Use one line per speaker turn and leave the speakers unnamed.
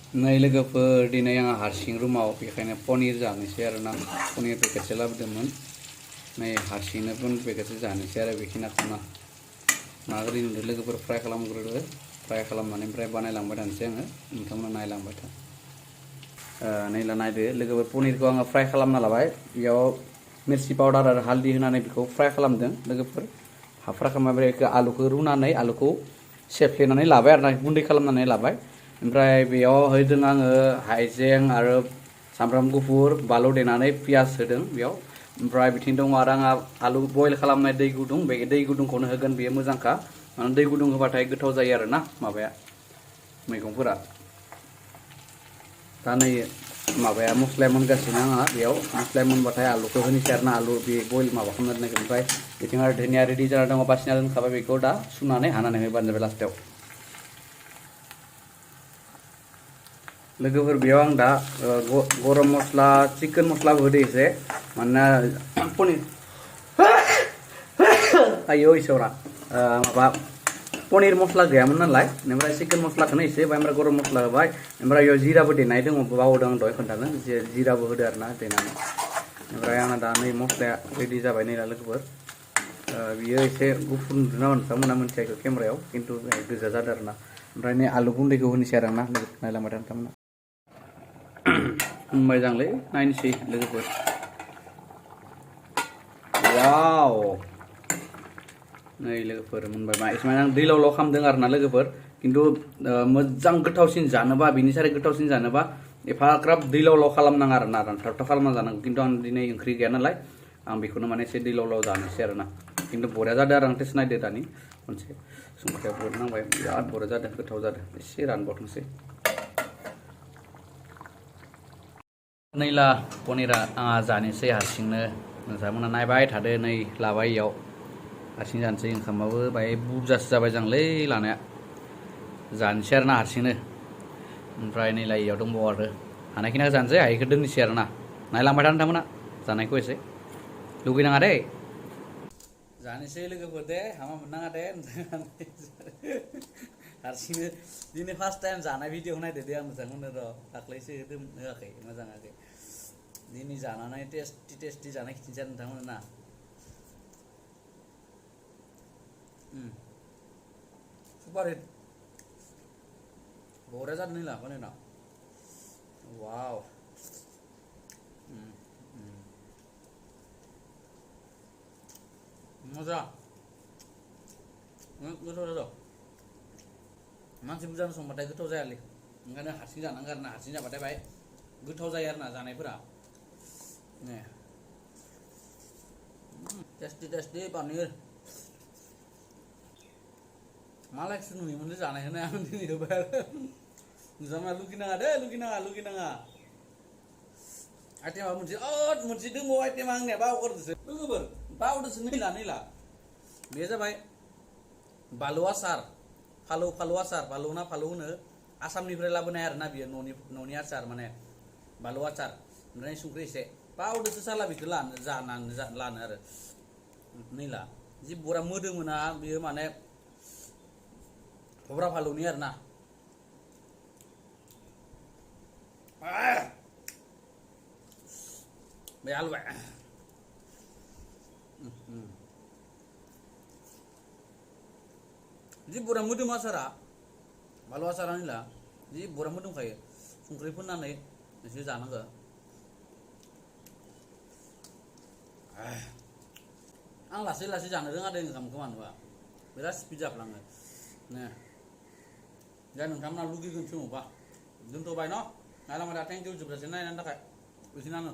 नै लोगोफोर दिनै आं हारसिं रुमाव बेखायनो पनिर जानोसै आरोना पनिर पेकेटसे लाबोदोंमोन नै हारसिंनो पनिर पेकेटसे जानोसै आरो बेखिनिखौनो ना ओरैनो लोगोफोर फ्राय खालामग्रोदो फ्राय खालामनानै ओमफ्राय बानायलांबाय थानोसै आङो नोंथांमोना नायलांबाय था नै नायदो लोगोफोर पनिरखौ आङो फ्राय खालामना लाबाय बेयाव मिर्चि पाउडार आरो हालदै होनानै बेखौ फ्राय खालामदों लोगोफोर फ्राय खालामनानै आलुखौ रुनानै आलुखौ सेफ्लेनानै लाबाय आरोना गुन्दै खालामनानै लाबाय ओमफ्राय बेयाव होदों आङो हाइजें आरो सामब्राम गुफुर बानलु देनानै पियास होदों बेयाव ओमफ्राय बिथिं दङ आरो आंहा आलु बयल खालामनाय दै गुदुं बे दै गुदुंखौनो होगोन बेयो मोजांखा माने दै गुदुं होबाथाय गोथाव जायो आरोना माबाया मैगंफोरा दा नै माबाया मस्लाया मोनगासिनो आंहा बेयाव मस्लाया मोनबाथाय आलुखौ होनोसै आरोना आलु बे बयल माबा खालामना दोननायखौ ओमफ्राय बिथिं आरो धनिया रेडि जाना दङ बासिना दोनखाबाय बेखौ दा सुनानै हानानै होबानो जाबाय लास्टाव लोगोफोर बेयाव आं दा गरम मस्ला चिकेन मस्लाबो होदो एसे मानोना पनिर आयौ इसरा माबा पनिर मस्ला गैयामोन नालाय ओमफ्राय चिकेन मस्लाखौनो एसे होबाय ओमफ्राय गरम मस्ला होबाय ओमफ्राय बेयाव जिराबो देनाय दङ बावदों आं दहाय खोन्थानो जिराबो होदो आरोना देनानै ओमफ्राय आंना दा नै मस्लाया रेडि जाबाय नै दा लोगोफोर बियो एसे गुफुर नुदों नामा नोंथांमोना मोनथियाखै केमेरायाव खिन्थु गोजा जादों आरोना ओमफ्राय नै आलु गुन्दैखौ होनोसै आरोना नायलांबाय था नोंथांमोना मोजांलै नायनोसै लोगोफोर वाव नै लोगोफोर मोनबाय मा एसे आं दैलाव लाव खालामदों आरोना लोगोफोर खिन्थु मोजां गोथावसिन जानोबा बिनि सारै गोथावसिन जानोबा एफाग्राब दैलाव लाव खालामनाङा आरोना रानथाबथाब खालामना जानांगौ खिन्थु आं दिनै ओंख्रि गैया नालाय आं बेखौनो माने एसे दैलाव लाव जानोसै आरोना खिन्थु बरिया जादों आरो आं टेस्ट नायदो दानि खनसे संख्रिया बुहुद नांबाय बिराद बरिया जादों गोथाव जादों एसे रानबावथोंसै नैला पनिरा आंहा जानोसै हारसिंनो नोंथांमोना नायबाय थादो नै लाबाय इयाव हारसिं जानोसै ओंखामाबो बाहाय बुरजासो जाबाय जांलै लानाया जानोसै आरोना हारसिंनो ओमफ्राय नै इयाव दंबावो आरो हानायखिनिखौ जानोसै हायिखौ दोननोसै आरोना नायलांबाय था नोंथांमोना जानायखौ एसे लुगैनाङा दे जानोसै लोगोफोर दे हामा मोननाङा दे हारसिंनो दिनै फार्स्ट टाइम जानाय भिडिअ नायदो दे आं नोंथांमोननो र' दाख्लैसो होआखै मोजाङाखै दिनै जानानै टेस्टि जानाय खिथिनोसै आरो नोंथांमोन ना सुपार हिट बरिया जादों नै लाफानो ना वाव मोजां गोथाव जादों मानसि बुरजा संबाथाय गोथाव जायालै ओंखायनो हारसिं जानांगौ आरोना हारसिं जाबाथाय बाहाय गोथाव जायो आरोना जानायफोरा टेस्टि पनिर मालायसो नुयोमोन जानायखौनो आं दिनै होबाय आरो नोंथांमोना लुगैनाङा दे लुगैनाङा आइटेमा मोनसे दंबावो आइटेमा आंनिया बावगारदोसो लोगोफोर बावदोसो नैला बे जाबाय बानलु आसार फालौ आसार फालौ होनो आसामनिफ्राय लाबोनाय आरोना बियो न'नि आसार माने बानलु आसार ओमफ्राय संख्रि एसे बावदोसो साला बेखौ लानो आरो नैला जि बरा मोदोमोना बियो माने भब्रा फालौनि आरोना बे आलु जि बरा मोदोम आसारा बानलु आसारा नैला जि बरा मोदोमखायो संख्रि फोननानै एसे जानांगौ आं लासै जानो रोङा दे ओंखामखौ मानोबा बिराद स्पिड जाफ्लाङो दा नोंथांमोना लुगैगोन समावबा दोनथ'बाय न' नायलांबाय दा थेंक इउ जोबजासे नायनायनि थाखाय बिदिनो